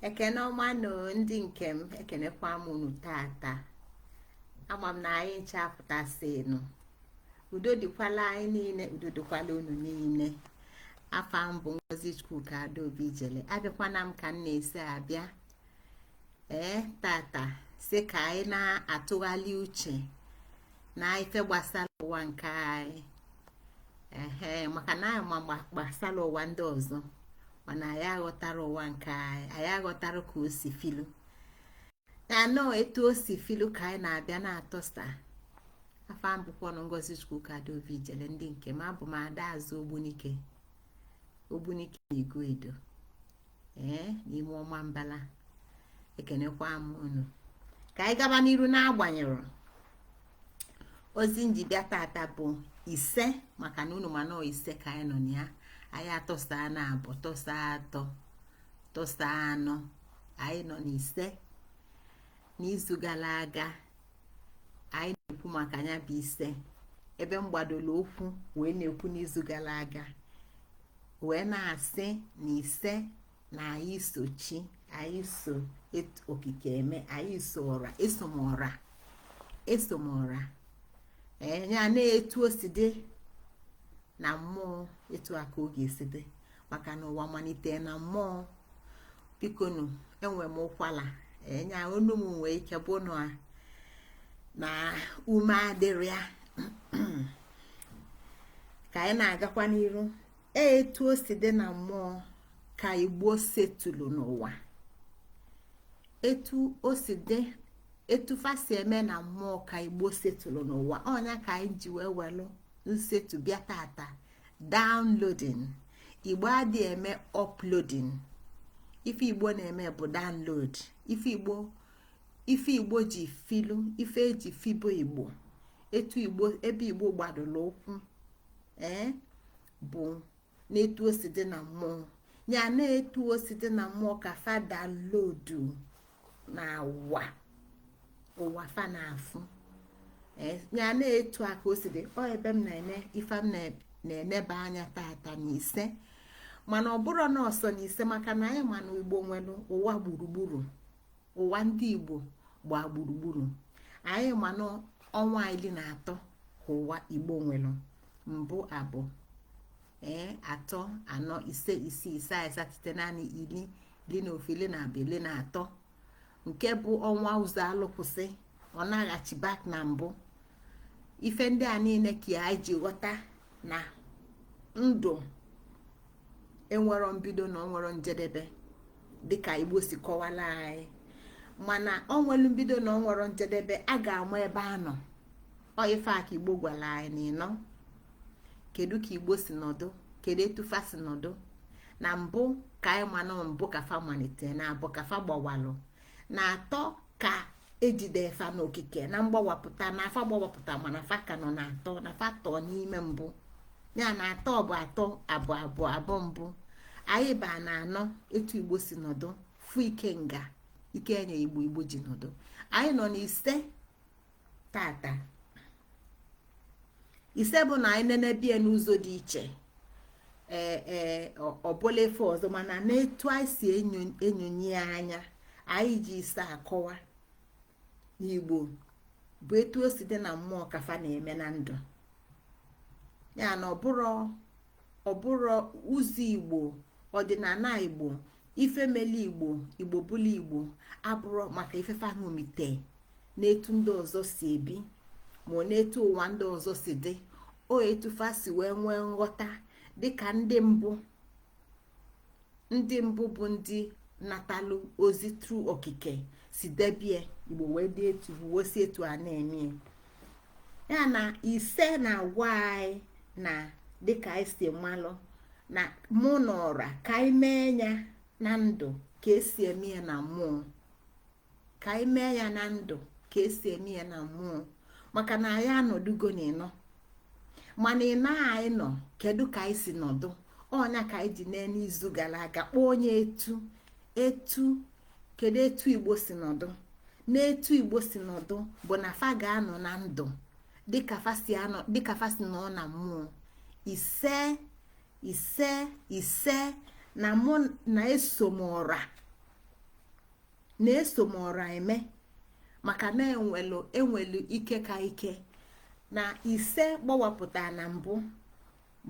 Ekene ọma nọ ndị nke m, ekenekwa m unu tata. Ama m na anyị nchapụtasịnụ. Udo dịkwala anyị niile, udo dịkwala unu niile. Afa m bụ Ngozi Chukwuka Adaobi Jele. Abịakwana m ka m na-esi abịa. Tata sị ka anyị na-atụghalị uche na ife gbasara ụwa nke anyị. Maka na anyị ma gbasara ụwa ndị ọzọ, mana anyị aghọtara ụwa nke anyị aghọtara ka o si filu. Anọ etu o si filu ka anyị na-abịa na-atọsa. Afa m bụkwa Ngozi Chukwuka Adaobi Jele. Ndị nke m abụ m Adaazụ Ogbunike na Igwedo n'ime ọma mbala. Ekenekwa m unu ka anyị gaba n'iru na-agbanyere ozi njibịa tata bụ ise, maka na unu ma nọ ise ka anyị nọ na ya. Anyị atọsa na abụ tọsa atọ tọsa anọ, anyị nọ n'ise. N'izu gara aga anyị na-ekwu maka ya bụ ise, ebe m gbadoro okwu wee na-ekwu n'izu gara aga wee na-asị na ise na anyị so chi, anyị so okike eme, anyị so ọra, esomọra ya na-etu o si dị na mmụọ, etu aka ọ ga-esi dị, maka na ụwa malite na mmụọ. Bikonu enwe m ụkwala nya onu m nwee ike bụ na ume adịrị ya. Ka anyị na-agakwa n'iru, etu o si dị na mmụọ ka Igbo setụlụ n'ụwa. Etu o si dị, etu fasi eme na mmụọ ka Igbo setụlụ n'ụwa. Ọnya ka anyị ji wee welụ nsetu bịa tata. Downloading. Igbo adịghị eme uploading. Ife Igbo na-eme bụ download. Ife Igbo ji filu, ife eji fibo Igbo, etu Igbo, ebe Igbo gbadoro okwu bụ n'etu o si dị na mmụọ. Ya na etu o si dị na mmụọ ka fa downloadu na ụwa fa na-afụ. Ya na-etu aka o si dị. Ọ ebe m na-ene ife m na-eneba anya tata n'ise, mana ọ bụrụ na ọsọ n'ise, maka na anyị ma na Igbo nwere ụwa gburugburu. Ụwa ndị Igbo gbaa gburugburu. Anyị ma na ọnwa 13 ka ụwa Igbo nwere. Mbụ abụọ atọ anọ ise isii ise asaa site naanị iri na ofu, iri na abụọ, iri na atọ, nke bụ ọnwa ụzọ alụkwụsị. Ọ na-aghachi back na mbụ. Ife ndị a niile ka anyị ji ghọta na ndụ enwero mbido na onwero njedebe, dịka Igbo si kọwala anyị. Mana onwelu mbido na onwero njedebe, a ga-ama ebe a nọ. Ọ ife a ka Igbo gwara anyị n'ịnọ. Kedu ka Igbo si nọdụ, kedu etu fa si nọdụ. Na mbụ ka anyị ma na mbụ ka fa malite, na abụ ka fa gbawalụ, na atọ ka ejide fa n'okike, na mgbawapụta na afa gbawapụta, mana fa ka nọ na atọ, na fa tọọ n'ime mbụ. Ya na atọ bụ atọ, abụọ mbụ. Anyị ba na anọ, etu Igbo si nọdụ, fụ ike nga ike enye Igbo ji nọdụ. Anyị nọ n'ise tata. Ise bụ na anyị nenebie n'ụzọ dị iche. Ọbụla efe ọzọ, mana n'etu anyị si enyonye anya, anyị ji ise akọwa n'Igbo bụ etu o si dị na mmụọ ka fa na-eme na ndụ. Ya na ọbụrụ ụzọ Igbo, ọdịnala Igbo, ife mele Igbo bụla Igbo, abụrụ maka ifefe ahụmite n'etu ndị ọzọ si ebi, ma n'etu ụwa ndị ọzọ si dị. O etu fa si wee nwee nghọta, dịka ndị mbụ bụ ndị natalụ ozi tru okike si debie Igbo wee dị etu wosi etu a na-eme. Ya na ise na-agwa anyị na dịka anyị si malụ na mụ na ọra ka anyị mee ya na ndụ ka esi eme ya na mmụọ, ka anyị mee ya na ndụ ka esi eme ya na mmụọ. Maka na anyị anọdugo n'ịnọ, mana ịnọ anyị nọ, kedu ka anyị si nọdụ. Ọnya ka anyị ji n'izu gara aga kpọọ onye etu kedu etu Igbo si nọdụ. N'etu Igbo si nọdụ bụ na fa ga-anọ na ndụ dịka fa si nọ na mmụọ. Ise na mụ na-eso m ọra na-eso m ọra eme maka na enwelu ike ka ike na ise gbawapụta na mbụ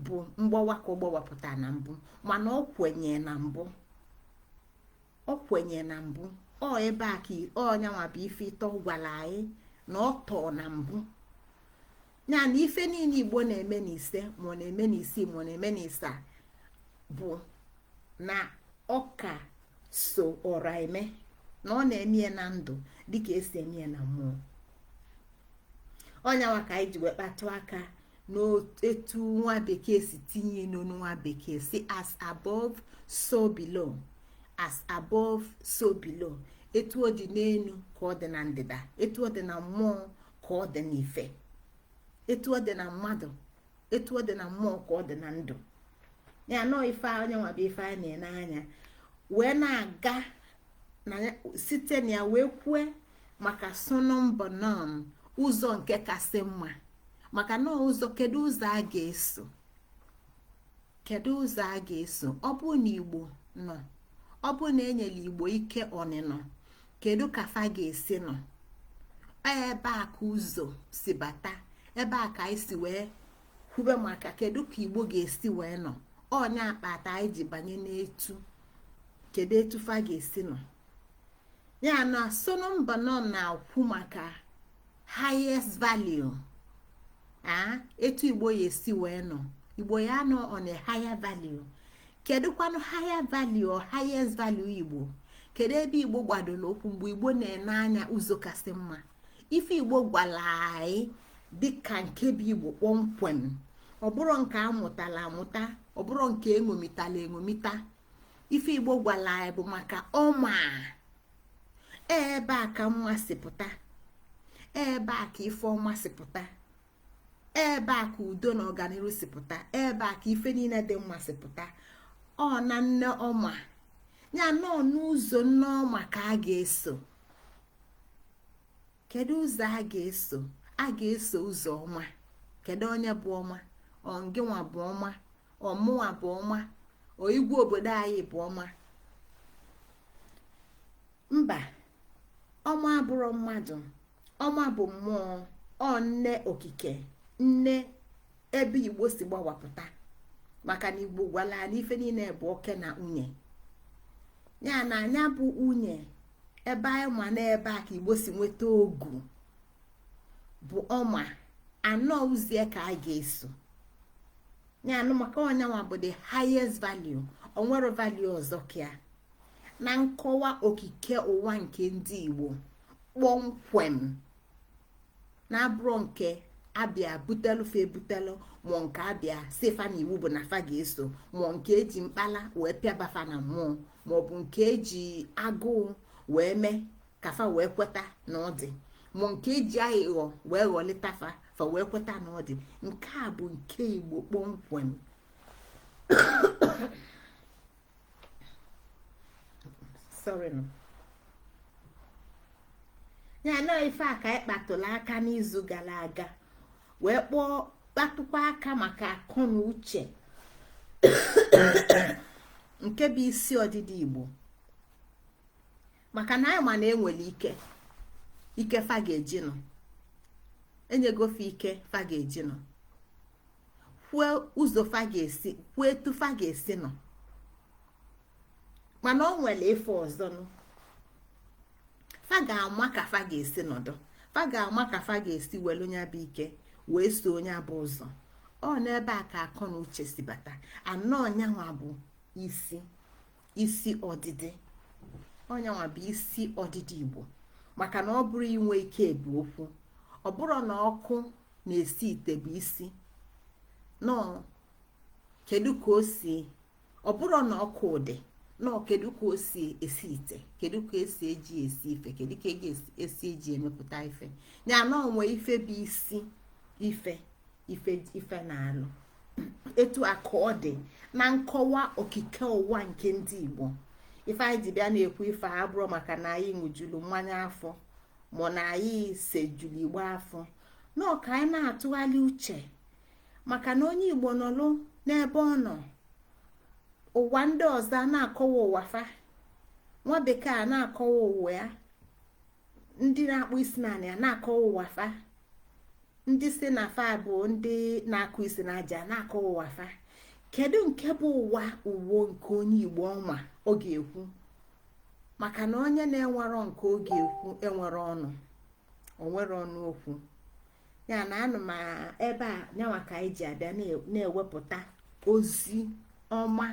bụ mgbawa ka ọ gbawapụta na mbụ mana ọ kwenye na mbụ ọ ebe a ka ọnyanwa bụ ife ịtọ gwara anyị na ọ tọọ na mbụ ya na ife niile Igbo na-eme n'ise ma ọ na-eme n'isii ma ọ na-eme n'ịsaa bụ na ọka so ọra eme na ọ na-eme na ndụ dịka esi eme na mmụọ. Ọnyanwa ka anyị ji wee kpatụ aka n'etu nwa bekee si tinye n'onu nwa bekee si as above so below, as above so below. Etu ọ dị n'elu ka ọ dị na ndịda, etu ọ dị na mmụọ ka ọ dị n'ife, etu ọ dị na mmadụ, etu ọ dị na mmụọ ka ọ dị na ndụ. Ya nọ ife Ọnyanwa bụ ife a na-ene anya wee na-aga na site na ya wee kwue maka sonombonom, ụzọ nke kasị mma, maka na ụzọ kedu ụzọ a ga-eso, kedu ụzọ a ga-eso. Ọ bụ na Igbo nọ, ọ bụ na enyere Igbo ike ọnịnọ, kedu ka fa ga-esi nọ. Ebe a ka ụzọ si bata, ebe a ka anyị si wee kwube maka kedu ka Igbo ga-esi wee nọ. Ọnya akpata anyị ji banye n'etu kedu etu fa ga-esi nọ. Ya na sonombonom na-akwu maka highest value, etu Igbo ya esi wee nọ. Igbo ya nọ on a higher value. Kedu kwanu higher value or highest value Igbo? Kedu ebe Igbo gbadoro okwu mgbe Igbo na-ene anya ụzọ kasị mma? Ife Igbo gwara anyị dịka nke bụ Igbo kpọmkwem, ọ bụrụ nke amụtala amụta, ọ bụrụ nke eṅomitala eṅomita. Ife Igbo gwara anyị bụ maka ọma. Ebe a ka mma si pụta, ebe a ka ife ọma si pụta, ebe a ka udo na ọganihu si pụta, ebe a ka ife niile dị mma si pụta. Ọ na nne ọma, ya nọ n'ụzọ nne ọma ka a ga-eso. Kedu ụzọ a ga-eso? A ga-eso ụzọ ọma. Kedu onye bụ ọma? Ọ ngịnwa bụ ọma? Ọ mụnwa bụ ọma? Ọ igwe obodo anyị bụ ọma? Mba, ọma abụrụ mmadụ, ọma bụ mmụọ. Ọ nne okike, nne ebe Igbo si gbawapụta, maka na Igbo gwara na ife niile bụ oke na nwunye. Ya na anya bụ nwunye ebe anyị ma na ebe a ka Igbo si nweta ogu bụ ọma. Anọ ụzie ka a ga-eso. Ya nụ maka Ọnyanwa bụ the highest value. O nwere value ọzọ ka na nkọwa okike ụwa nke ndị Igbo kpọmkwem, na-abụrụ nke abịa butelu fa ebutelu, mụọ nke abịa sefa na iwu bụ na fa ga-eso, mụọ nke eji mkpala wee pịabafa na mmụọ, maọbụ nke eji agụụ wee mee ka fa wee kweta na ọ dị, mụọ nke eji aghụghọ wee ghọlịta fa wee kweta na ọ dị. Nke a bụ nke Igbo kpọmkwem. Sorry no. Ya na ife a ka anyị kpatụrụ aka n'izu gara aga wee kpatụkwa aka maka akọ na uche nke bụ isi ọdịdị Igbo. Maka na anyị ma na enwere ike fa ga-eji nọ, enyegofe ike fa ga-eji nọ, kwue ụzọ fa ga-esi, kwue etu fa ga-esi nọ. Mana o nwere ife ọzọ nụ, fa ga-ama ka fa ga-esi nọdụ, fa ga-ama ka fa ga-esi welu onye bụ ike wee so onye bụ ụzọ. Ọ n'ebe a ka akọ na uche si bata. Anọ ọnyanwa bụ isi ọdịdị. Ọnyanwa bụ isi ọdịdị Igbo. Maka na ọ bụrụ inwe ike bụ okwu, ọ bụrụ na ọkụ na-esi ite bụ isi nọ. Kedu ka o si, ọ bụrụ na ọkụ dị nọ, kedu ka o si esi ite, kedu ka esi eji esi ife, kedu ka esi eji emepụta ife. Ya na onwe ife bụ isi ife na-alụ. Etu aka ọ dị na nkọwa okike ụwa nke ndị Igbo. Ife anyị ji bịa na-ekwu ife a bụrụ maka na anyị ṅụjulu mmanya afọ ma na anyị sejulu Igbo afọ, nọ ka anyị na-atụgharị uche maka na onye Igbo nọlụ n'ebe ọ nọ, ụwa ndị ọzọ na-akọwa ụwa fa. nwa bekee a na-akọwa ụwa ya, ndị na-akpụ isi naanị ya na-akọwa ụwa fa, ndị si na fa bụ ndị na-akụ isi n'aja na-akọwa ụwa fa. Kedu nke bụ ụwa uwo nke onye Igbo ọnwa ọ ga-ekwu? Maka na onye na-enwero nke ọ ga-ekwu enwere ọnụ, o nwere ọnụ okwu ya. Na anụ ma ebe a nyanwa ka anyị ji abịa na-ewepụta ozi ọma,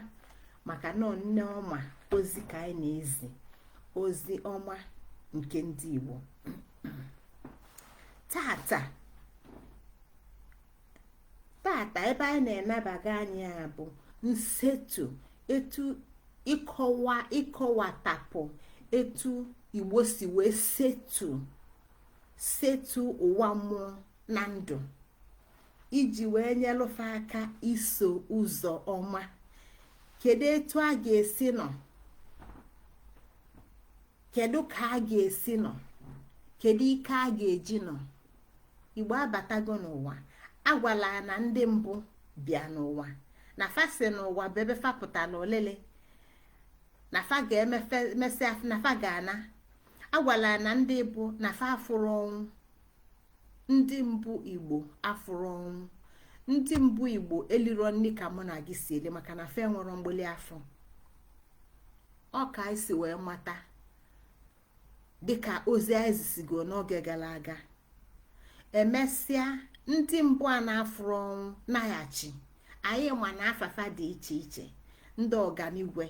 maka na nne ọma ozi ka anyị na-ezi, ozi ọma nke ndị Igbo. tata ebe anyị na-enabaga anyị ya bụ nsetu, etu ịkọwatapụ etu Igbo si wee setu ụwa mmụọ na ndụ, iji wee nyelụfe aka iso ụzọ ọma. Kedu etu a ga-esi nọ? Kedu ka a ga-esi nọ? Kedu ike a ga-eji nọ? Igbo abatago n'ụwa, agwala na ndị mbụ bịa n'ụwa, na fa si n'ụwa bụ ebe fa pụtara olele, na fa ga-emesịa na fa ga-ana. Agwala na ndị bụ na fa afụrụ ọnwụ. Ndị mbụ Igbo afụrụ ọnwụ. Ndị mbụ Igbo eliro nri ka mụ na gị si eli, maka na fa enwere mgbili afọ. Ọ ka anyị si wee mata dịka ozi anyị zisigo n'oge gara aga. Emesịa ndị mbụ a na-afụrụ ọnwụ naghachi, anyị ma na afafa dị iche iche, ndị ọganigwe,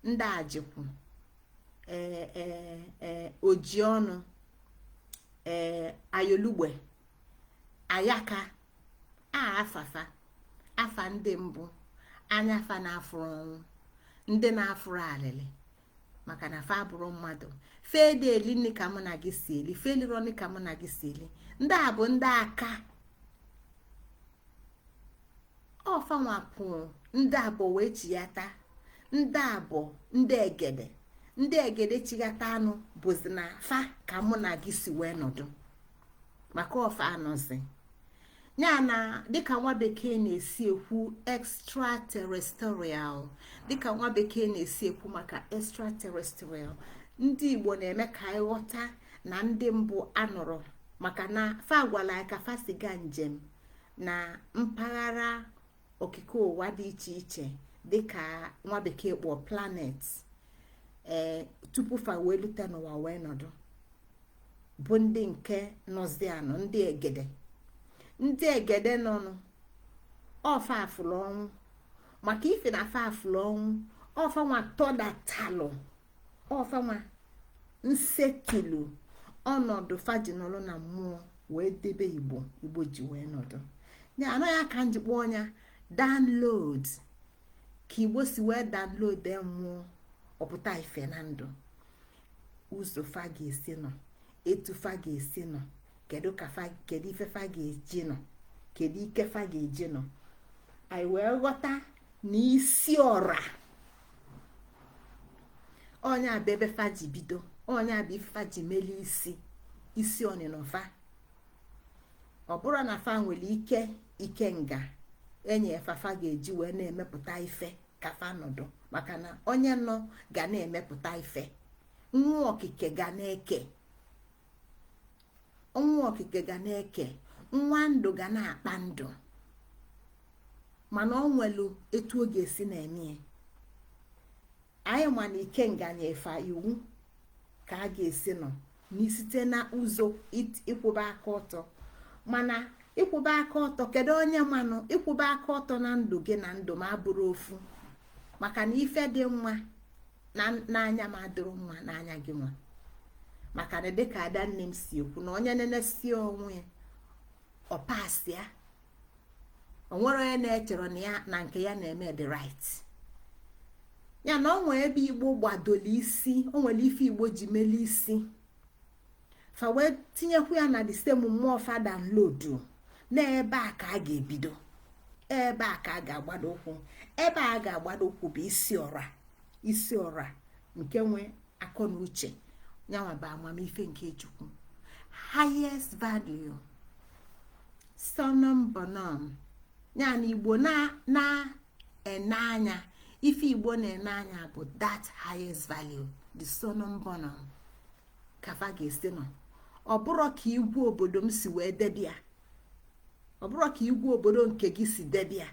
ndị ajikwu, oji ọnụ, ayolugbe, ayaka, afafa afa ndị mbụ anya fa na-afụrụ ọnwụ, ndị na-afụrụ alịlị, maka na fa abụrụ mmadụ. Fede eli nri ka mụ na gị si eli, feliro nri ka mụ na gị si eli. Ndị a bụ ndị aka ọfanwapụ, ndị abụ wee chighata, ndị abụ ndị egede chighata anụ bụzi na fa ka mụ na gị si wee nọdụ, maka ọfa anọzi ya. Na dịka nwa bekee na-esi ekwu extraterrestrial, dịka nwa bekee na-esi ekwu maka extraterrestrial, ndị Igbo na-eme ka anyị ghọta na ndị mbụ anọrọ, maka na fa gwara anyị ka fa siga njem na mpaghara okike ụwa dị iche iche, dịka nwa bekee kpọọ planet, tupu fa wee lute n'ụwa wee nọdụ, bụ ndị nke nọzi anọ, ndị egede nọnụ. Ọfa afụlụ ọnwụ, maka ife na fa afụlụ ọnwụ, ọfa nwa tọdatalụ, ọfa nwa nsetulu ọnọdụ fajinọlụ na mmụọ wee debe Igbo ji wee nọdụ ya. Anaghị aka njikpa ọnya download, ka Igbo si wee download mmụọ ọpụta ife na ndụ. Ụzọ fa ga-esi nọ, etu fa ga-esi nọ, kedu ife fa ga-eji nọ, kedu ike fa ga-eji nọ. Anyị wee ghọta na isi ọra onye abụ ebe fa ji bido, onye abụ ife fa ji meli isi ọnịnọfa. Ọ bụrụ na fa nwere ike nga enye fa ga-eji wee na-emepụta ife ka fa nọdụ, maka na onye nọ ga na-emepụta ife. Nwa okike ga na-eke, nwa ndụ ga na-akpa ndụ, mana ọ nwelu etu ọ ga-esi na-eme. Anyị ma na ike nganyefa iwu ka a ga-esi nọ n'isite na ụzọ ịkwụba aka ọtọ. Mana ịkwụba aka ọtọ, kedu onye manụ ịkwụba aka ọtọ na ndụ gị na ndụ ma abụrụ ofu? Maka na ife dị mma n'anya ma adịrụ mma n'anya gị nwa. Maka na dịka ada nne m si ekwu na onye nenesie onwe ọ pasịa, o nwere onye na-echere na ya na nke ya na-eme the right ya. Na o nwere ebe Igbo gbadoli isi, o nwere ife Igbo ji meli isi, fa wee tinyekwu ya na the same mmụọ fa download na ebe a ka a ga-ebido, ebe a ka a ga-agbado ụkwụ. Ebe a ga-agbado ụkwụ bụ isi ọra nke nwe akọ na uche nyanwa bụ amamife nke Chukwu, highest value, sonum bonum. Ya na Igbo na-ene anya ife Igbo na-ene anya bụ that highest value, the sonum bonum kafa ga-esi nọ. Ọ bụrụ ka igwe obodo m si wee debịa, ọ bụrụ ka igwe obodo nke gị si debịa,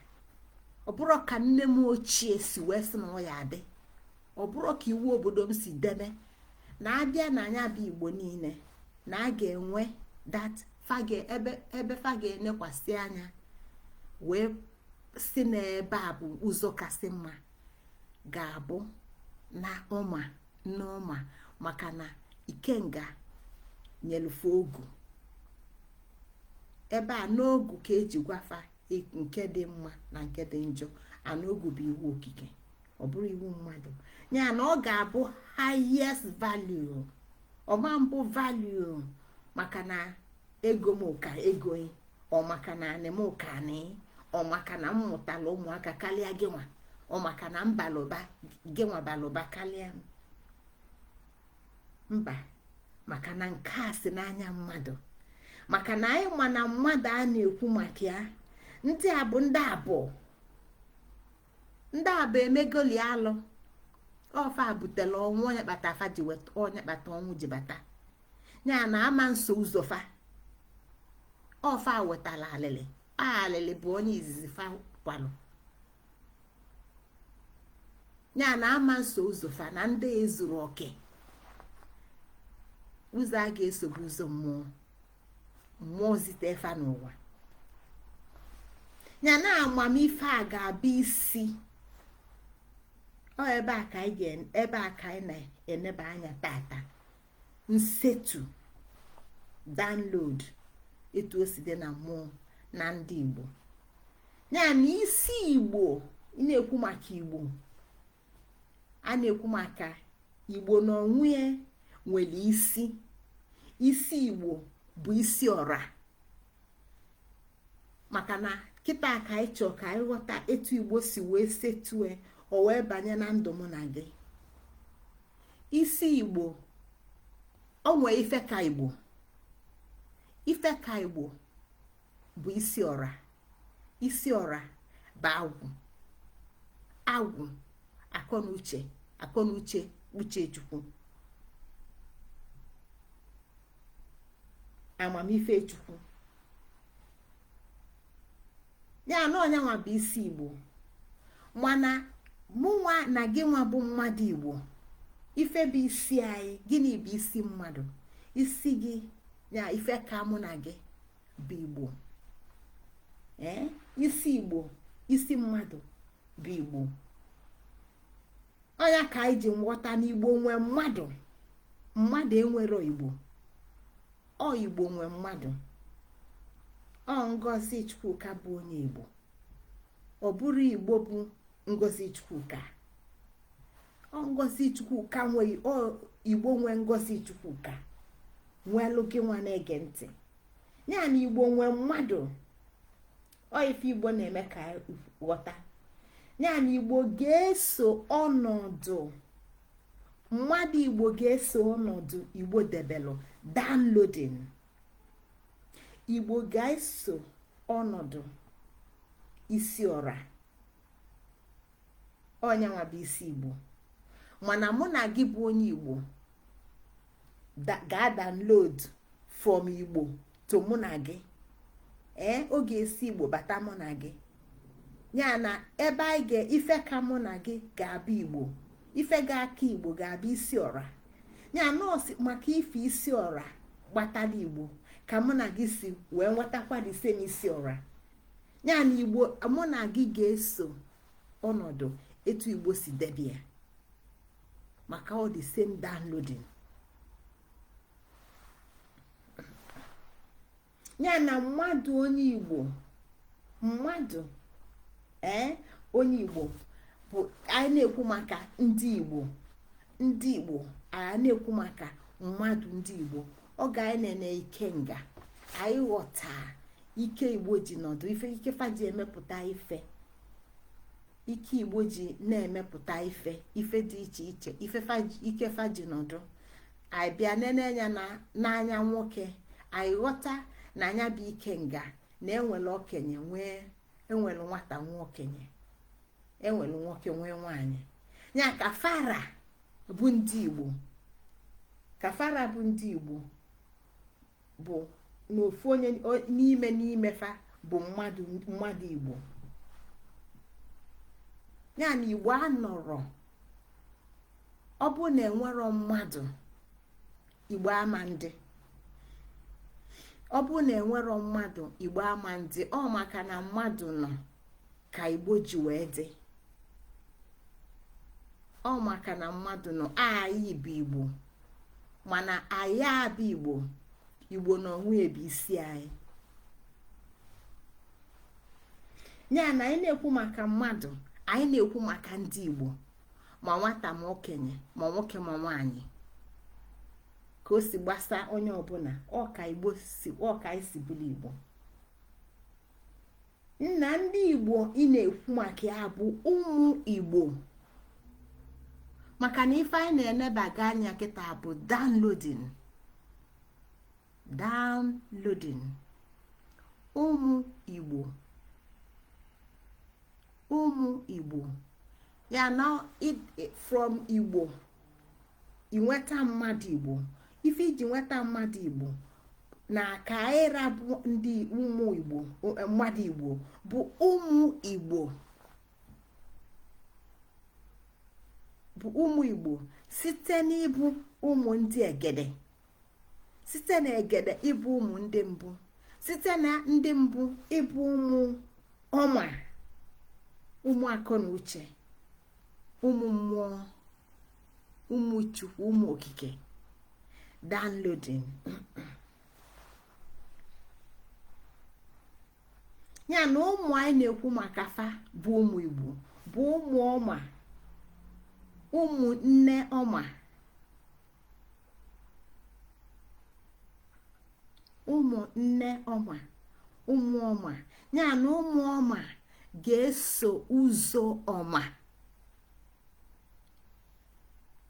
ọ bụrụ ka nne m ochie si wee sị na ọ ya adị, ọ bụrụ ka iwu obodo m si debe na abịa na anya bụ Igbo niile na a ga-enwe that ebe fa ga-enekwasị anya wee si n'ebe a bụ ụzọ kasị mma ga-abụ na ụma maka na ikenga nyelufe ogu ebe a n'ogu ka eji gwafa nke dị mma na nke dị njọ. Anaogu bụ iwu okike, ọ bụrụ iwu mmadụ. Ya na ọ ga-abụ highest value, ọma mbụ value maka na ego m ụka egoghị, ọ maka na anị m ụka anị, ọ maka na m mụtala ụmụaka karịa gị nwa, ọ maka na mbalụba gị nwa balụba karịa m. Mba, maka na nke a si n'anya mmadụ, maka na anyị ma na mmadụ a na-ekwu maka ya ndị a bụ ndị abụọ emegoli alụ ọfa butela ọnwụ, onye kpata afa ji weta, onye kpata ọnwụ ji bata. Ya na ama nso ụzọfa ọfa wetala alịlị bụ onye izizi fa kwalụ. Ya na ama nso ụzọfa na ndị ezuru oke ụzọ a ga-eso bụ ụzọ mmụọ zite efa n'ụwa. Ya na amamife a ga-abịa isi ebe a ka anyị na-eneba anya tata. Nsetu download etu o si dị na mmụọ na ndị Igbo. Ya na isi Igbo, ị na-ekwu maka Igbo, a na-ekwu maka Igbo n'onwe ya nwere isi Igbo bụ isi ọra. Maka na kịta ka anyị chọọ ka anyị ghọta etu Igbo si wee setue o wee banye na ndụ mụ na gị. Isi Igbo o nwee ife ka Igbo bụ isi ọra. Isi ọra bụ agwụ akọnuche uche Chukwu, amamife Chukwu. Ya na ọnyanwa bụ isi Igbo. Mana mụnwa na gị nwa bụ mmadụ Igbo, ife bụ isi anyị. Gịnị bụ isi mmadụ? Isi gị ya ife ka mụ na gị bụ Igbo. Isi Igbo, isi mmadụ bụ Igbo. Ọnya ka anyị ji nghọta n'Igbo nwee mmadụ enwero Igbo. Ọ Igbo nwee mmadụ. Ọ Ngozi Chukwuka bụ onye Igbo, ọ bụrụ Igbo bụ Ngozi Chukwuka. Ọ Ngozi Chukwuka nwee Igbo nwee Ngozi Chukwuka nwelụ gị nwa na-ege ntị. Ya na Igbo nwee mmadụ. Ọ ife Igbo na-eme ka ghọta. Ya na Igbo ga-eso ọnọdụ mmadụ. Igbo ga-eso ọnọdụ Igbo debelụ downloading. Igbo ga-eso ọnọdụ isi ọra. Ọnyanwa bụ isi Igbo. Mana mụ na gị bụ onye Igbo ga-download from Igbo to mụ na gị. Ọ ga-esi Igbo bata mụ na gị. Ya na ebe anyị ife ka mụ na gị ga-abụ Igbo, ife ga-aka Igbo ga-abụ isi ọra. Ya nọọsụ maka ife isi ọra gbatala Igbo ka mụ na gị si wee nwetakwa dị same isi ọra. Ya na Igbo mụ na gị ga-eso ọnọdụ etu Igbo si debia maka ọ dị same downloading. Ya na mmadụ onye Igbo, mmadụ onye Igbo bụ anyị na-ekwu maka ndị Igbo. Ndị Igbo anyị na-ekwu maka mmadụ ndị Igbo. Ọ ga-anyị na ike nga anyị ghọta ike Igbo ji nọdụ ife ike fa ji emepụta ife. Ike Igbo ji na-emepụta ife dị iche iche ike fa ji nọdụ. Anyị bịa nenenya n'anya nwoke, anyị ghọta na anya bụ ike nga na enwere okenye nwee enwere nwata nwa okenye. enwere nwoke nwee nwaanyị. Ya kafara bụ ndị Igbo, kafara bụ ndị Igbo bụ n'ofu onye n'ime fa bụ mmadụ Igbo. Ya na Igbo anọrọ, ọ bụ na enwero mmadụ Igbo ama ndị, ọ bụ na enwero mmadụ Igbo ama ndị, ọ maka na mmadụ nọ ka Igbo ji wee dị, ọ maka na mmadụ nọ anyị bụ Igbo, mana anyị abụ Igbo, Igbo na onwe ebe isi anyị. Ya na anyị na-ekwu maka mmadụ, anyị na-ekwu maka ndị Igbo, ma nwata ma okenye, ma nwoke ma nwaanyị, ka o si gbasa onye ọbụla, ọka Igbo si, ọka anyị si bụrụ Igbo. Nna ndị Igbo ị na-ekwu maka ya bụ ụmụ Igbo, maka na ife anyị na-enebaga anya kịta bụ downloading ụmụ Igbo, ụmụ Igbo. Ya na from Igbo inweta mmadụ Igbo, ife iji nweta mmadụ Igbo na ka ịra bụ ndị ụmụ Igbo, mmadụ Igbo bụ ụmụ Igbo, bụ ụmụ Igbo site n'ịbụ ụmụ ndị Egede, site na Egede ịbụ ụmụ ndị mbụ, site na ndị mbụ ịbụ ụmụ ọma, ụmụ akọ na uche, ụmụ mmụọ, ụmụ Chukwu, ụmụ okike. Downloading. Ya na ụmụ anyị na-ekwu maka fa bụ ụmụ Igbo bụ ụmụ ọma, ụmụ nne ọma, ụmụ nne ọma, ụmụ ọma. Ya na ụmụ ọma ga-eso ụzọ ọma,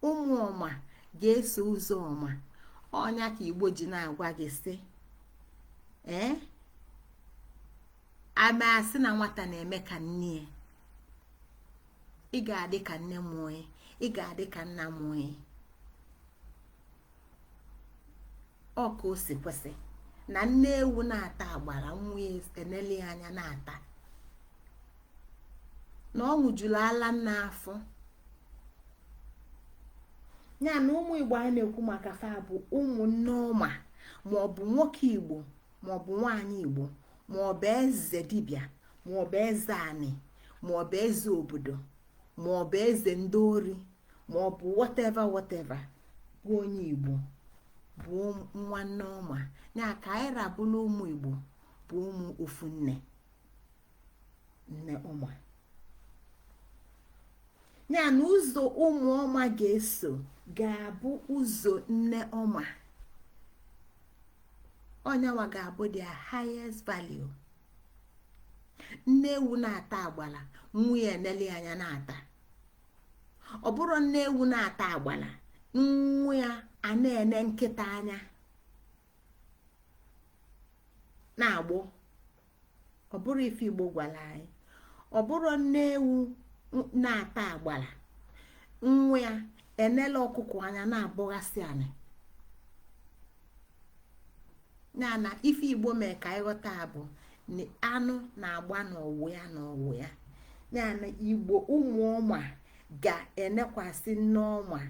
ụmụ ọma ga-eso ụzọ ọma. Ọnya ka Igbo ji na-agwa gị sị, amasị na nwata na-eme ka nne ya, ị ga-adị ka nne mụọ ya, ị ga-adị ka nna mụọ ya. Ọ ka o si kwesị na nne ewu na-ata agbara, nwa ya enele anya na-ata, na ọ ṅụjuru ala nna afọ. Ya na ụmụ Igbo anyị na-ekwu maka fa bụ ụmụnne ọma, maọbụ nwoke Igbo, maọbụ nwaanyị Igbo, maọbụ eze dibịa, maọbụ eze anị, maọbụ eze obodo, maọbụ eze ndị ori, maọbụ whatever bụ onye Igbo bụ nwanne ọma. Ya ka anyị rabụla ụmụ Igbo bụ ụmụ ofu nne ọma. Ya na ụzọ ụmụ ọma ga-eso ga-abụ ụzọ nne ọma. Onyanwa ga-abụ their highest value. Nne ewu na-ata agbala, nwunye enele anya na-ata. Ọ bụrụ nne ewu na-ata agbala, nwa ya a na-ene nkịta anya na-agbọ. Ọ bụrụ ife Igbo gwara anyị. Ọ bụrụ nne ewu na-ata agbala, nwa ya enele ọkụkọ anya na-agbọghasị anị. Ya na ife Igbo mee ka ịghọta bụ na anụ na-agba n'ọwụ ya n'ọwụ ya. Ya na Igbo ụmụ ọma ga-enekwasị nneọma,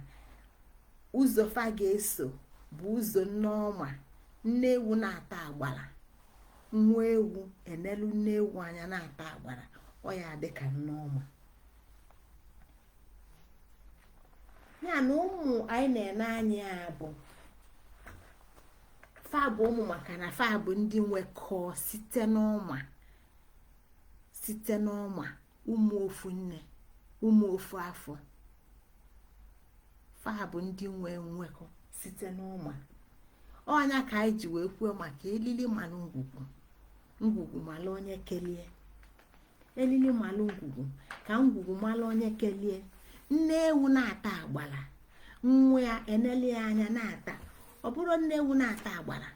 ụzọ fa ga-eso bụ ụzọ nneọma. Nne ewu na-ata agbala, nwa ewu enelu nne ewu anya na-ata agbala, ọ ya dị ka nneọma. Ya na ụmụ anyị na-ene anya bụ fa bụ ụmụ maka na fa bụ ndị nwekọọ site n'ọma, ụmụ ofu nne, ụmụ ofu afọ. Fa bụ ndị nwekọ site n'ọma. Ọnya ka anyị ji wee kwuo maka elili malụ ngwugwu malụ onye kelie. Elili malụ ngwugwu ka ngwugwu malụ onye kelie. Nne ewu na-ata agbala, nwa ya enele anya na-ata. Ọ bụrụ nne ewu na-ata agbala,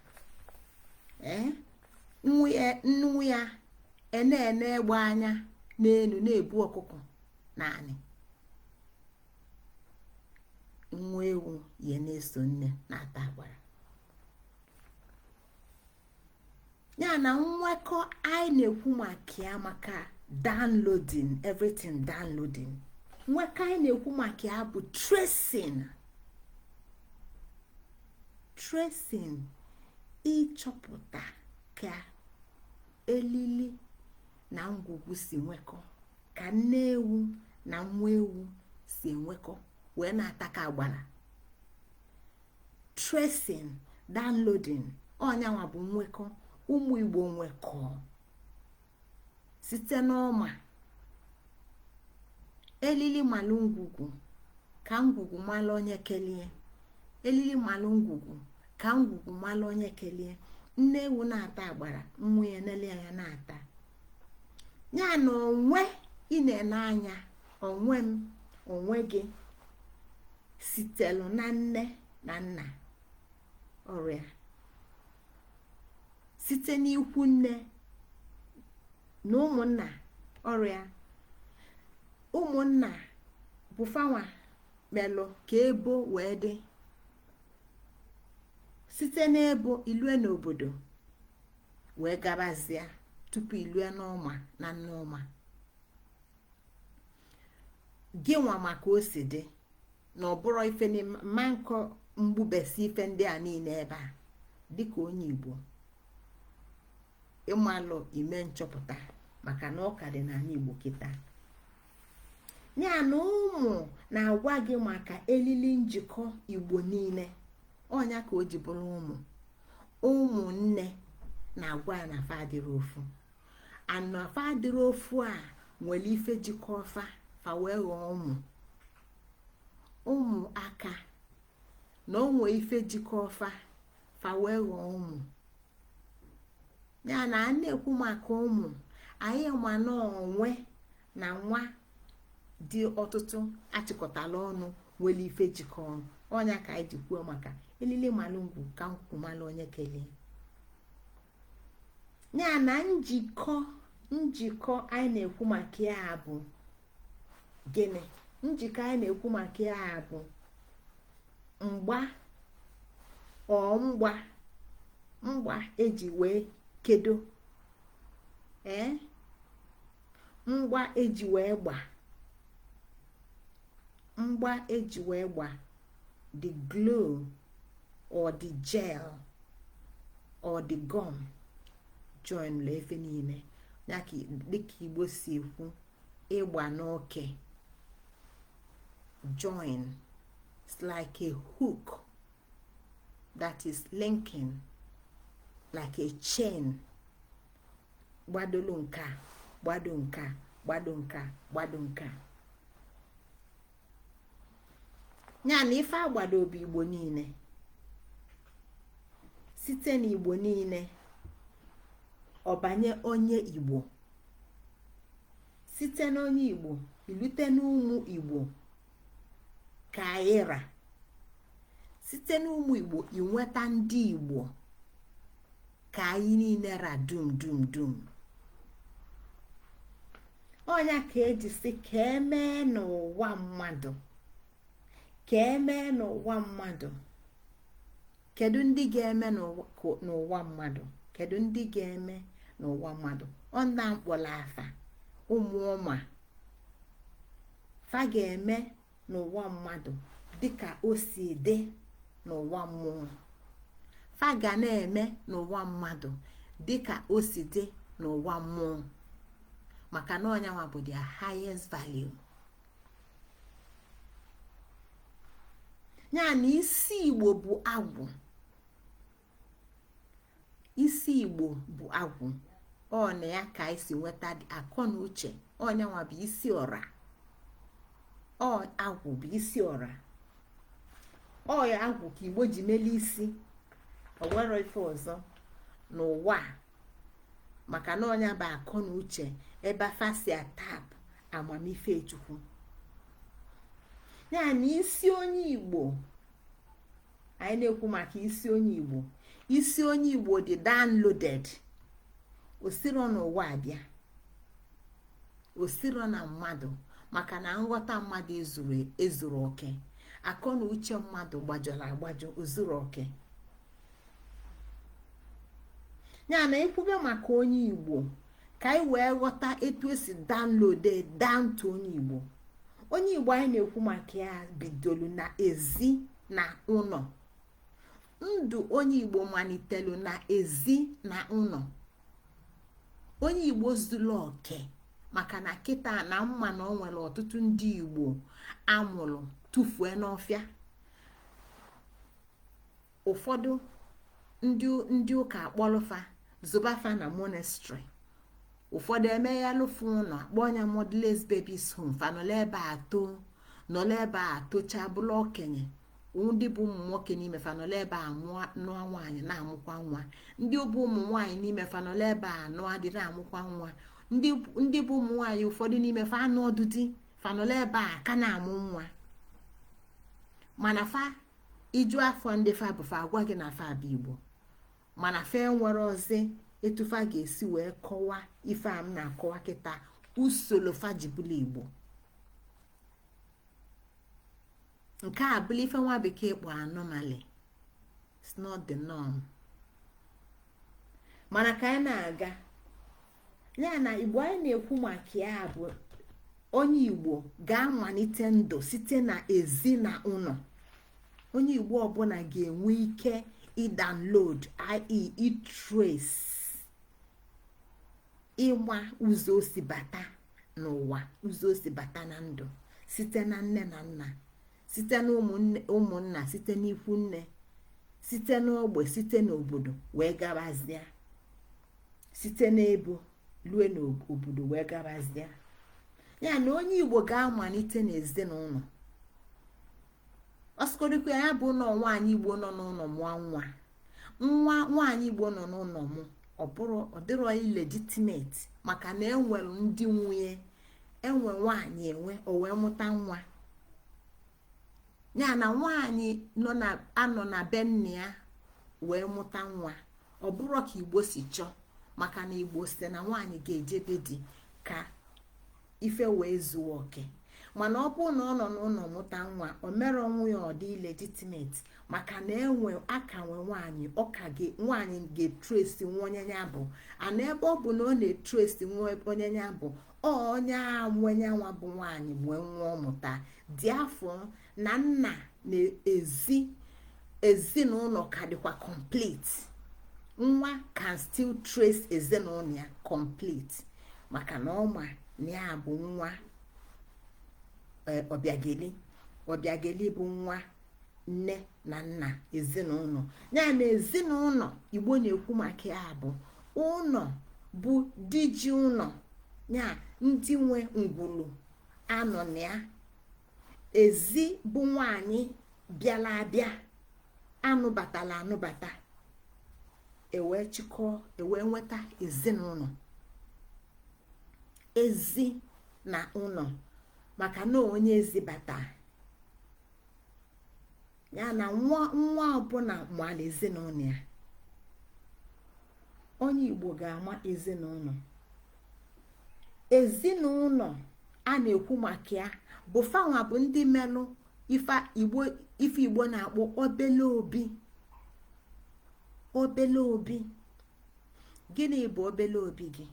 nwa ya ene egbe anya n'elu na-ebu ọkụkọ naanị nwa ewu ya na-eso nne na-ata agbara. Ya na nwekọ anyị na-ekwu maka ya, maka downloading, everything downloading. Nwekọ anyị na-ekwu maka ya bụ tracing, ịchọpụta ka elili na ngwugwu si nwekọ, ka nne ewu na nwa ewu si enwekọ wee na-ataka agbara. Tracing, downloading, ọnyanwa bụ nwekọ ụmụ Igbo nwekọ site n'ọma. Elili malụ ngwugwu ka ngwugwu malụ onye kelie, elili malụ ngwugwu ka ngwugwu malụ onye kelie. Nne ewu na-ata agbara, nwa ya nele ya na-ata. Ya na onwe ị na-ene anya, onwe m, onwe gị, sitelu na nne na nna ọrịa, site n'ikwu nne na ụmụnna ọrịa. Ụmụnna bụ fanwa melụ ka ebo wee dị, site n'ebo ilue n'obodo wee gabazịa tupu ilue n'ọma na nneọma. Gị nwa maka o si dị na ọ bụrụ ife ma nkọ mgbubesi ife ndị a niile ebe a, dịka onye Igbo ịmalụ ime nchọpụta, maka na ọ ka dị n'ala Igbo kịta. Ya na ụmụ na-agwa gị maka elili njikọ Igbo niile. Ọnya ka o ji bụrụ ụmụnne na-agwa ya na fa adịrị ofu. Ana fa adịrị ofu a nwere ife jikọ fa wee ghọọ ụmụaka, na onwe ife jikọ fa wee ghọọ ụmụ. Ya na a na-ekwu maka ụmụ, anyị ma na onwe na nwa dị ọtụtụ achịkọtala ọnụ nwere ife jikọ ọnụ. Ọnya ka anyị ji kwuo maka elili malụ ngwu ka nkwụ malụ onye kelee. Ya na njikọ anyị na-ekwu maka ya bụ gịnị? Njikọ anyị na-ekwu maka ya bụ mgba eji wee kedo, mgba eji wee gba, the glue or the gel or the gum join efe niile. Ya ka dịka Igbo si ekwu ịgba n'oke, join. It's like a hook that is linking, like a chain. Gbadolu nka, gbado nka, gbado nka, gbado nka. Ya na ife agbado obi Igbo niile, site n'Igbo niile ọbanye onye Igbo, site n'onye Igbo ilute n'ụmụ Igbo ka ịra, site n'ụmụ Igbo inweta ndị Igbo ka anyị niile ra dum dum dum. Ọnya ka eji si ka emee n'ụwa mmadụ, ka emee n'ụwa mmadụ. Kedu ndị ga-eme n'ụwa mmadụ? Kedu ndị ga-eme n'ụwa mmadụ? Ọnda mkpọrọ afa ụmụ ọma fa ga-eme n'ụwa mmadụ dịka o si dị n'ụwa mmụọ. Fa ga na-eme n'ụwa mmadụ dịka o si dị n'ụwa mmụọ, maka na ọnyanwa bụ their highest value. Ya na isi Igbo bụ agwụ, isi Igbo bụ agwụ. Ọ na ya ka anyị si nweta akọ na uche. Ọnyanwa bụ isi ọra, ọ agwụ bụ isi ọra. Ọ ya agwụ ka Igbo ji mele isi, o nwere ife ọzọ n'ụwa, maka na ọnya bụ akọ na uche ebe afa si atapụ amamife Chukwu. Ya na isi onye Igbo, anyị na-ekwu maka isi onye Igbo. Isi onye Igbo dị downloaded, osiro n'ụwa abịa, osiro na mmadụ, maka na nghọta mmadụ ezuru oke, akọ na uche mmadụ gbajọrọ agbajọ ozuru oke. ya na ikwube maka onye Igbo ka anyị wee ghọta etu esi download down to onye Igbo. Onye Igbo anyị na-ekwu maka ya bidolu na ezi na ụlọ. Ndụ onye Igbo malitelu na ezi na ụlọ. Onye Igbo zuru oke maka na kịta na mma na ọ nwere ọtụtụ ndị Igbo amụrụ tụfue n'ọfịa. Ụfọdụ ndị ụka akpọlụfa zobafa na monastery. Ụfọdụ emeghaalụfu ụlọ akpọ ọnya Motherless Babies Home fa nọla ebe a tocha bụrụ okenye. Ndị bụ ụmụ nwoke n'ime fa nọla ebe a nụọ nwaanyị na-amụkwa nwa. Ndị bụ ụmụ nwaanyị n'ime fa nọla ebe a nụọ dị na-amụkwa nwa. Ndị bụ ụmụ nwaanyị ụfọdụ n'ime fa anụ ọdụdị fa nọla ebe a ka na-amụ nwa. Mana fa iju afọ ndị fa bụ fa agwa gị na fa bụ Igbo, mana fa nwere ozi etufa ga-esi wee kọwa ife a m na-akọwa kịta usoro fa jibụla Igbo. Nke a bụla ife nwa bekee kpọ anomaly. It's not the norm. Mana ka anyị na-aga ya na Igbo anyị na-ekwu maka ya bụ onye Igbo ga-amalite ndụ site na ezi na ụlọ. Onye Igbo ọbụla ga-enwe ike i-download, i.e. i-trace, ịgba ụzọ osi bata n'ụwa, ụzọ osi bata na ndụ site na nne na nna, site na ụmụnna, site n'ikwu nne, site n'ogbe, site n'obodo wee gabazia, site n'ebo lue n'obodo wee gabazia. Ya na onye Igbo ga-amalite n'ezinụlọ. Ọsịkọdịkwa ya bụ na nwaanyị Igbo nọ n'ụlọ mụọ nwa nwaanyị Igbo nọ n'ụlọ mụ ọ dịrọ illegitimate maka na enwere ndị nwunye, enwe nwaanyị o wee mụta nwa. Ya na nwaanyị anọ na be nne ya wee mụta nwa, ọ bụrụ ka Igbo si chọọ, maka na Igbo site na nwaanyị ga-ejebe di ka ife wee zuo oke. Mana ọ bụ na ọ nọ n'ụlọ mụta nwa, o mere onwe ya ọ dị illegitimate maka na aka nwe nwaanyị nwaanyị ga-etresi nwa onye ya bụ. Ana ebe ọ bụ na ọ na-etresi nwa onye ya bụ onye nwenye nwa bụ nwaanyị wee nwa ọmụta dị afọ na nna na ezinụlọ ka dịkwa complete. Nwa can still trace ezinụlọ ya complete maka na ọma na ya bụ nwa ọbịageli bụ nwa nne na nna ezinụlọ. Ya na ezinụlọ Igbo na-ekwu maka ya bụ ụlọ bụ diji ụlọ, ya ndị nwe ngwulu anọ na ya. Ezi bụ nwaanyị bịala abịa, anụbatala anụbata, ewee chịkọọ ewee nweta ezinụlọ. Ezi na ụlọ maka na onye ezibata. Ya na nwa ọbụla mụala ezinụlọ ya. Onye Igbo ga-ama ezinụlọ. Ezinụlọ a na-ekwu maka ya bụ fanwa bụ ndị melụ ife Igbo na-akpọ obele obi. Obele obi. Gịnị bụ obele obi gị?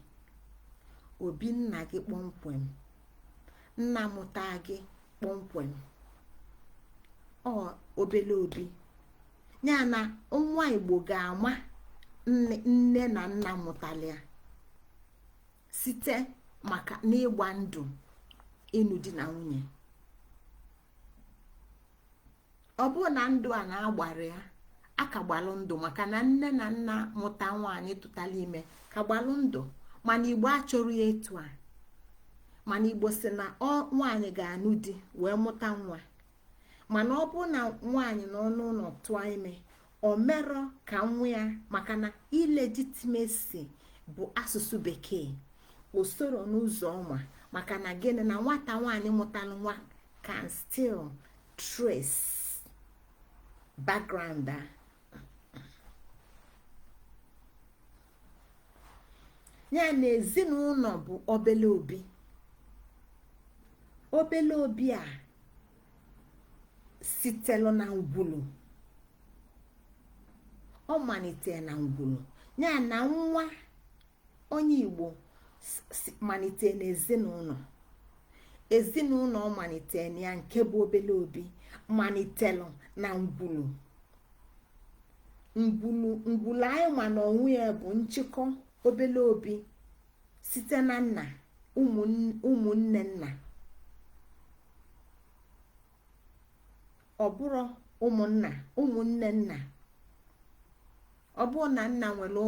Obi nna gị kpọmkwem, nna mụta gị kpọmkwem, obele obi. Ya na nwa Igbo ga-ama nne na nna mụtara ya site maka n'ịgba ndụ ịnụ di na nwunye. Ọ bụrụ na ndụ a na-agbara ya, aka gbalụ ndụ maka na nne na nna mụta nwaanyị tụtara ime ka gbalụ ndụ, mana Igbo achọrọ ya etu a. Mana Igbo sị na nwaanyị ga-anụ di wee mụta nwa. Mana ọ bụ na nwaanyị nọ n'ụlọ tụọ ime, o merọ ka nwa ya, maka na illegitimacy bụ asụsụ bekee, o soro n'ụzọ ọma maka na gịnị na nwata nwaanyị mụtara nwa can still trace background a. Ya na ezinụlọ bụ obele obi. obele obi a sitelu na ngwulu, ọ malitere na ngwulu ya na nwa onye Igbo malitere n'ezinụlọ ọ malitere ya nke bụ obele obi malitelu na ngwulu anyị ma na onwe ya bụ nchịkọ obele obi site na nna ụmụnne nna, ọ bụrụ ụmụnne nna. Ọ bụrụ na nna nwere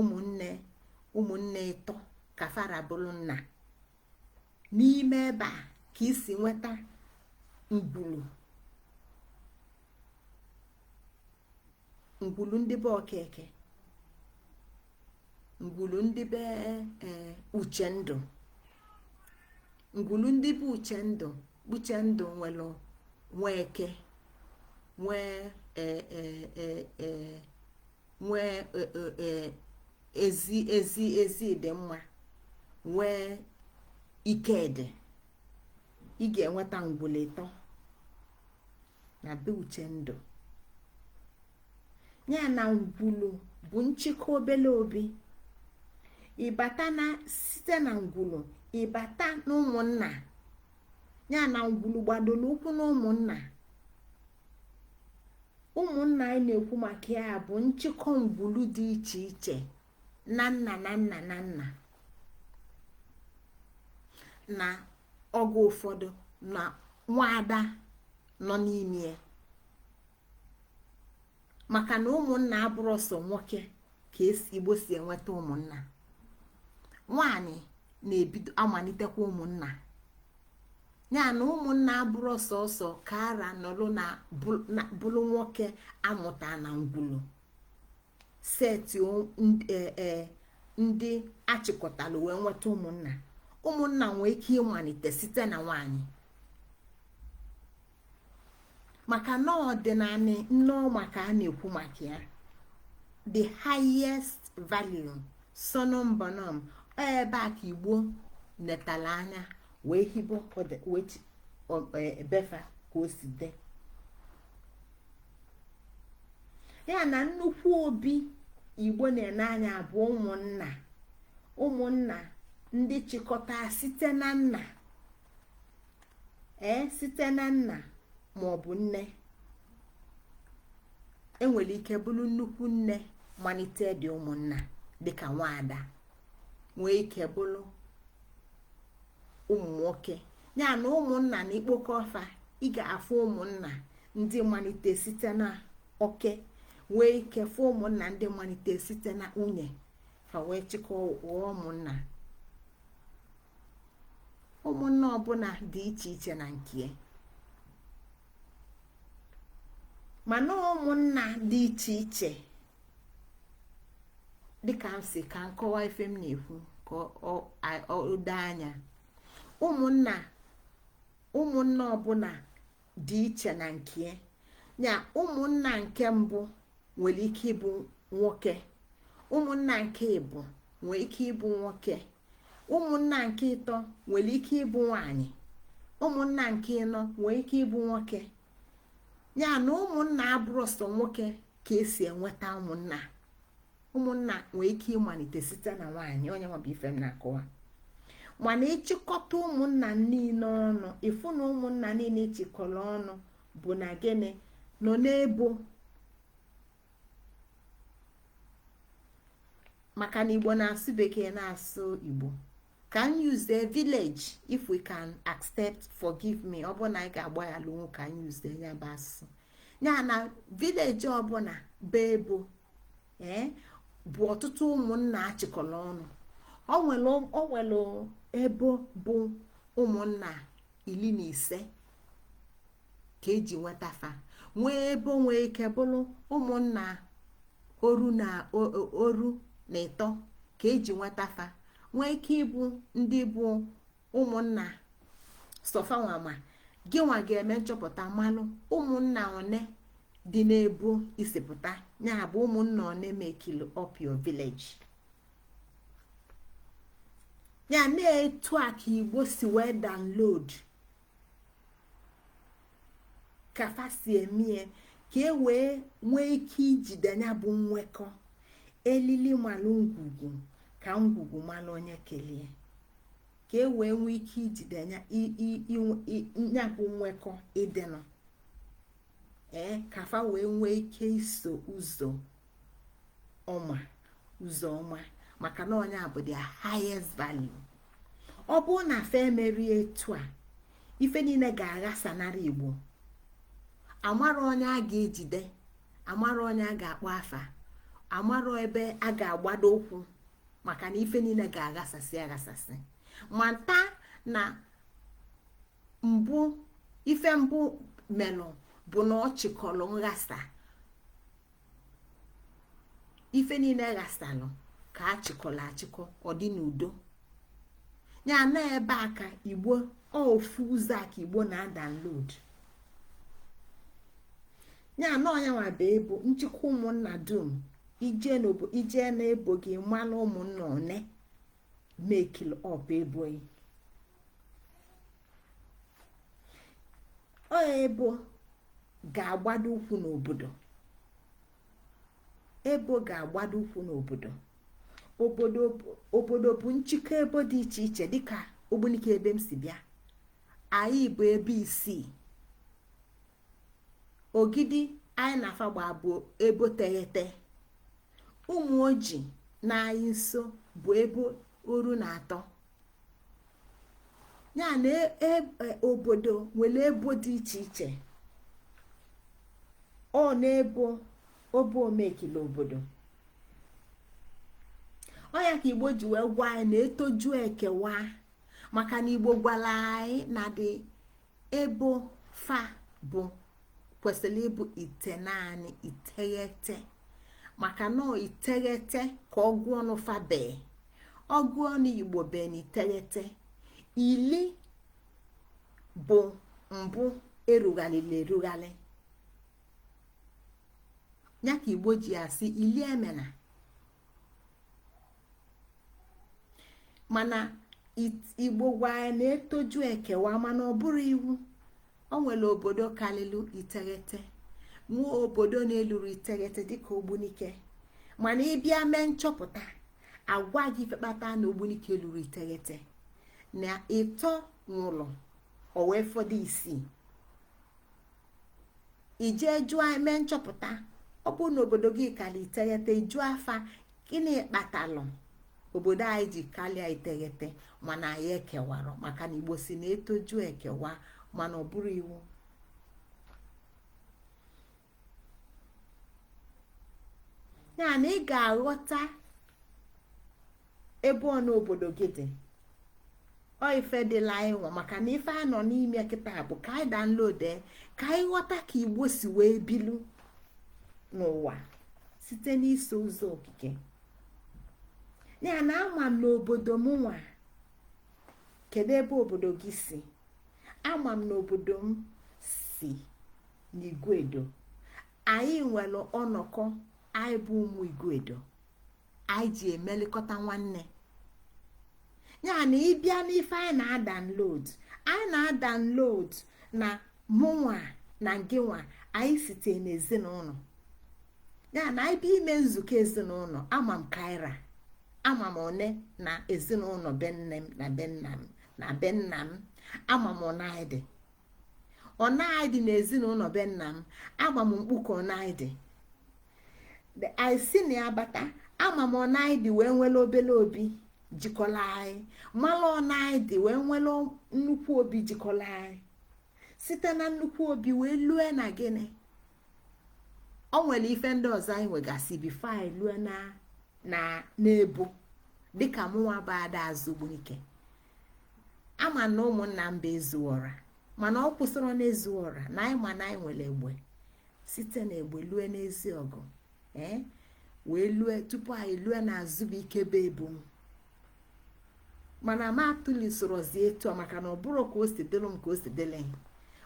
ụmụnne ịtọ ka fara bụrụ nna, n'ime ebe a ka isi nweta ngwulu ndị be okeke, ngwulu ndị be uchendụ, ngwulu ndị be uchendụ nwere nweke, nwee ezi dị mma, nwee ikedi. Ị ga-enweta ngwulu ịtọ na be uchendụ ya na ngwulu bụ nchịkọ obele obi. Ịbata na site na ngwulu ịbata na ụmụnna ya na ngwulu gbadoro ụkwụ na ụmụnna anyị na-ekwu maka ya bụ nchịkọ ngwulu dị iche iche na nna na oge ụfọdụ na nwaada nọ n'ime ya, maka na ụmụnna abụrụ sọ nwoke ka Igbo si enweta ụmụnna. Nwaanyị na-ebido amalitekwa ụmụnna ya na ụmụnna abụrụ sọsọ ka ara nọrọ na bụrụ nwoke amụta na ngwulu seti ndị achịkọtara wee nweta ụmụnna nwee ike ịmalite site na nwaanyị, maka na ọdịnala nneọma ka a na-ekwu maka ya. The highest value sonum bonum ebe a ka Igbo netara anya wee hibo befa ka o si de ya na nnukwu obi Igbo na-ene anya bụ ụmụnna ndị chịkọta site na nna ma ọ bụ nne. Enwere ike bụrụ nnukwu nne malite dị ụmụnna dịka nwaada, nwee ike bụrụ ụmụ nwoke ya na ụmụnna na ikpokọ ọfa. Ị ga-afụ ụmụnna ndị malite site na oke, nwee ike fụ ụmụnna ndị malite site na nwunye fa wee chịkọ ụmụnna ọbụla dị iche iche na nke, mana ụmụnna dị iche iche dịka m si ka nkọwa ife m na-ekwu ka o doo anya. ụmụnna ọbụla dị iche na nke ya. Ụmụnna nke mbụ nwere ike ịbụ nwoke, ụmụnna nke ịbụ nwere ike ịbụ nwoke, ụmụnna nke ịtọ nwere ike ịbụ nwanyị, ụmụnna nke ịnọ nwere ike ịbụ nwoke ya na ụmụnna abụrụ sọ nwoke ka esi enweta ụmụnna nwere ike ịmalite site na nwanyị. Onye nwa bụ ife m na-akọwa, mana ịchịkọta ụmụnna niile ọnụ ịfụ na ụmụnna niile ịchịkọrọ ọnụ bụ na gịnị nọ n'ebo, maka na Igbo na-asụ Bekee na-asụ Igbo. Can use the village if we can accept, forgive me, ọ bụ na anyị ga-agba ya lụnwu ka anyị use the ya bụ asụ ya na village ọbụla bụ ebo bụ ọtụtụ ụmụnna achịkọrọ ọnụ. O nwere ebo bụ ụmụnna 15 ka eji nwetafa, nwee ebo nwee ike bụrụ ụmụnna oru na ịtọ ka eji nwetafa, nwee ike ịbụ ndị bụ ụmụnna sọfanwama. Gịnwa ga-eme nchọpụta malụ ụmụnna one dị n'ebo isipụta ya bụ ụmụnna one make up your village. Ya na-etu a ka Igbo si wee download kafa si emie ka e wee nwee ike ijide ya bụ nwekọ elili malụ ngwugwu ka ngwugwu malụ onye kelee ka e wee nwee ike ijide ya bụ nwekọ ịdịnụ kafa wee nwee ike iso ụzọ ọma maka na onye bụ the highest value. Ọ bụrụ na fa emerie etu a ife niile ga-aghasanara Igbo, amara onye a ga-ejide, amara onye a ga-akpọ afa, amara ebe a ga-agbado ụkwụ maka na ife niile ga-aghasasị mata na ife mbụ melụ bụ na ọ chịkọrọ nghasa, ife niile ghasalụ ka achịkọ ọ dị n'udo ya na ebe a ka Igbo ofu ụzọ a ka Igbo na-download ya na onye nwa bụ ebo nchịkwa ụmụnna dum ije na-ebo gị mmanụ ụmụnna one mekil ọp ebo ebo ga-agbado ụkwụ n'obodo, ebo ga-agbado ụkwụ n'obodo. Obodo bụ nchịkọ ebo dị iche iche dịka Ogbunike ebe m si bịa, anyị bụ ebe 6, Ogidi anyị na-afa gba bụ ebo 3, Ụmụ Oji na anyị nso bụ ebo 3. ya na obodo nwere ebo dị iche iche ọ na-ebo omekile obodo. Ọ ya ka Igbo ji wee gwa anyị na-etoju ekewa maka na Igbo gwara anyị na dị ebo fa bụ kwesịrị ịbụ itenaanị 9 maka na 9 ka ọgụ ọnụ fa bee, ọgụ ọnụ Igbo bee na 9, 10 bụ mbụ erughalị ya ka Igbo ji asị 10 emena. Mana Igbo gwa na-etoju ekewa mana ọ bụrụ iwu. O nwere obodo kalilu 9, nwee obodo na-eluru 9 dịka Ogbunike, mana ịbịa mee nchọpụta agwa gị fekpata na Ogbunike luru 9 na 3 nwụrụ o wee fọdụ 6. ije jụọ mee nchọpụta ọ bụ na obodo gị kali 9 jụọ afa gịnị kpatalụ obodo anyị ji kalịa 9 mana anyị ekewara maka na Igbo si na-etoju ekewa mana ọ bụrụ iwu. ya na ị ga-aghọta ebe ọ na obodo gị dị ọ ife dịla anyị nwa maka na ife a nọ n'ime kịta bụ ka anyị download ka anyị ghọta ka Igbo si wee bilu n'ụwa site n'iso ụzọ okike. ya na ama m n'obodo m nwa kedu ebe obodo gị si, ama m n'obodo m si n'Igwedo. anyị nwere ọnọkọ anyị bụ ụmụ Igwedo anyị ji emelikọta nwanne. ya na ịbịa n'ife anyị na-adownload na mụnwa na ngịnwa anyị site n'ezinụlọ. ya na anyị bịa ime nzukọ ezinụlọ ama m kaira, ama m one na ezinụlọ be nne m na be nna m na be nna m, ama m ọnaịdị na ezinụlọ be nna m, ama m mkpuke ọnaịdị anyị si na ya bata, ama m ọnaịdị wee nwere obele obi jikọla anyị, mmalụ ọnaịdị wee nwere nnukwu obi jikọla anyị, site na nnukwu obi wee lue na gịnị. o nwere ife ndị ọzọ anyị nwegasị bifo anyị lue n'ebo dịka mụnwa bụ ada azụ Ogbunike. ama na ụmụnna mba ezuọra mana ọ kwụsịrị n'ezuọra na anyị ma na anyị nwere egbe, site na egbe lue n'ezi ọgụ wee lue tupu anyị lue na Azụbụike be ebu. mana ma atụlisorozi etu a maka na ọ bụrụ ka o si dịlụ m ka o si dịlị m.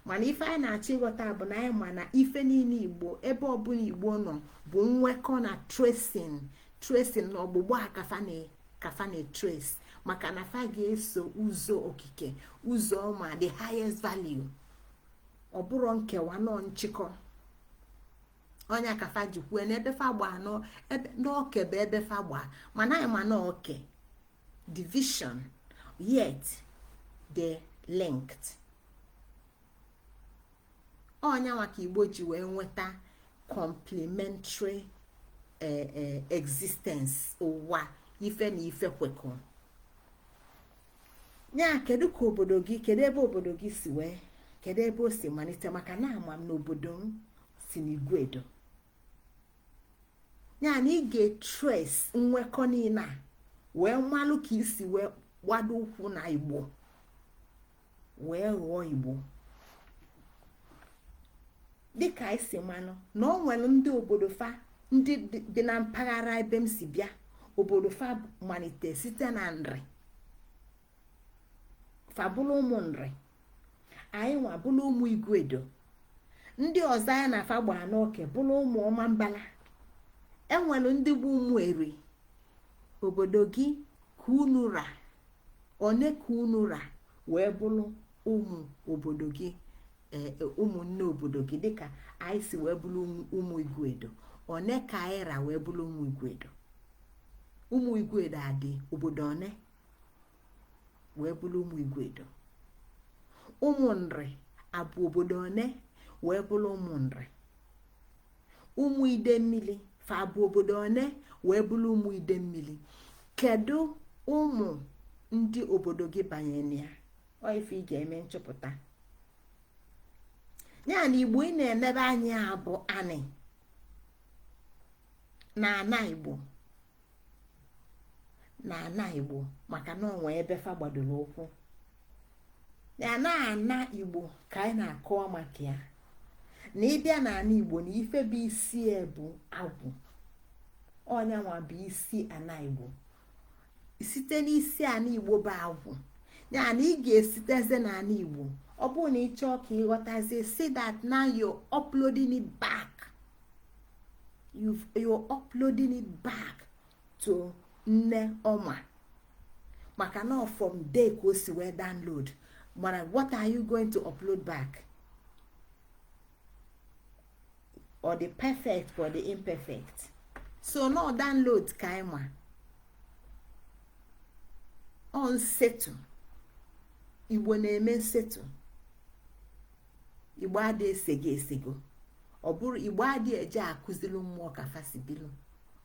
mana ife anyị na-achọ ịghọta bụ na anyị ma na ife niile Igbo ebe ọbụla Igbo nọ bụ nwekọ na tresin na ọgbụgba a kafa na trace maka na fa ga-eso ụzọ okike, ụzọ ọma, the highest value. ọ bụrụ nkewa nọ nchịkọ onye kafa jikwue na ebefa gba n'oke bụ ebefa gba mana anyị ma na oke division yet the linked onye maka Igbo ji wee nweta complementary existence ụwa ife na ife kwekọ nya kedu ka obodo gị kedu ebe obodo gị si wee kedu ebe o si malite maka na ama m n'obodo m si n'Igwedo nya na ị ga-trace nwekọ niile a wee mmalụ ka isi wee gbado ụkwụ na Igbo wee ghọọ Igbo dịka isi manụ na o nwere ndị obodo fa ndị dị na mpaghara ebe m si bịa obodo fa malite site na nri fa bụrụ ụmụ nri anyị nwa bụrụ ụmụ Igwedo ndị ọzọ ya na afa gbaa n'oke bụrụ ụmụ ọma mbala enwere ndị bụ ụmụ eri obodo gị ka unu ra one ka unu ra wee bụrụ ụmụ obodo gị ụmụnne obodo gị dịka anyị si wee bụrụ ụmụ Igwedo one ka anyị ra wee bụrụ ụmụ Igwedo adị obodo one wee bụrụ ụmụ Igwedo ụmụ nri abụ obodo one wee bụrụ ụmụ nri ụmụ ide mmiri fa abụ obodo one wee bụrụ ụmụ ide mmiri kedu ụmụ ndị obodo gị banyere ya ọ ife ị ga-eme nchọpụta ya na Igbo ị na-enebe anya bụ anị na ana Igbo maka na onwe ebe fa gbadoro ụkwụ ya na ana Igbo ka anyị na-akọwa maka ya na ịbịa na ana Igbo na ife bụ isi bụ agwụ ọnya nwa bụ isi ana Igbo site n'isi ana Igbo bụ agwụ ya na ị ga-esiteze na ana Igbo ọ bụrụ na ị chọọ ka ịghọtazie see that now you're uploading it back you're uploading it back to nne ọma maka na from there ka o si wee download mana what are you going to upload back or the perfect or the imperfect so no download ka ịma ọ nsetu Igbo na-eme nsetu Igbo adị esego ọ bụrụ Igbo adị eje akụziri mmụọ ka fasibilu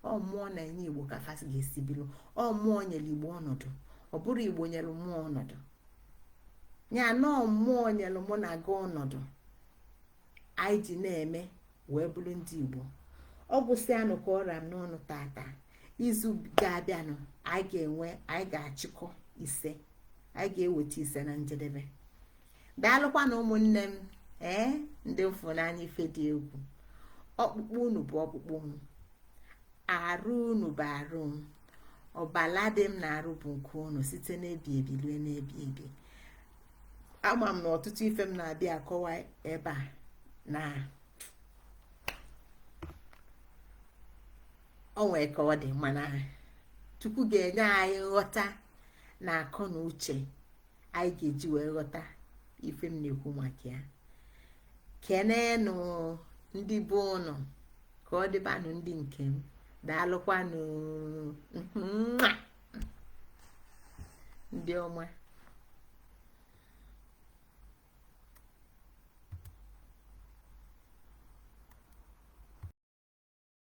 ọ mmụọ na-enye Igbo ka fasi ga-esibilu ọ mmụọ nyere Igbo ọnọdụ ọ bụrụ Igbo nyere mmụọ ọnọdụ ya na mmụọ nyere mụ na gị ọnọdụ anyị ji na-eme wee bụrụ ndị Igbo ọ gwụsị anụ ka ọra m n'ọnụ tata izu ga-abịanụ anyị ga-achịkọ ise anyị ga-eweta ise na njedebe daalụkwa na ụmụnne m ndị mfụnanya ife dị egwu ọkpụkpụ unu bụ ọkpụkpụ m arụ unu bụ arụ m ọbala dị m na-arụ bụ nke unu site n'ebi ebi rue n'ebi ebi ama m na ọtụtụ ife m na-abịa akọwa ebe a na onwe ka ọ dị mana Chukwu ga-enye anyị nghọta na akọ na uche anyị ga-eji wee ghọta ife m na-ekwu maka ya kenenụ ndị bụ ụnụ ka ọ dịbanụ ndị nke m daalụkwanụ ndị ọma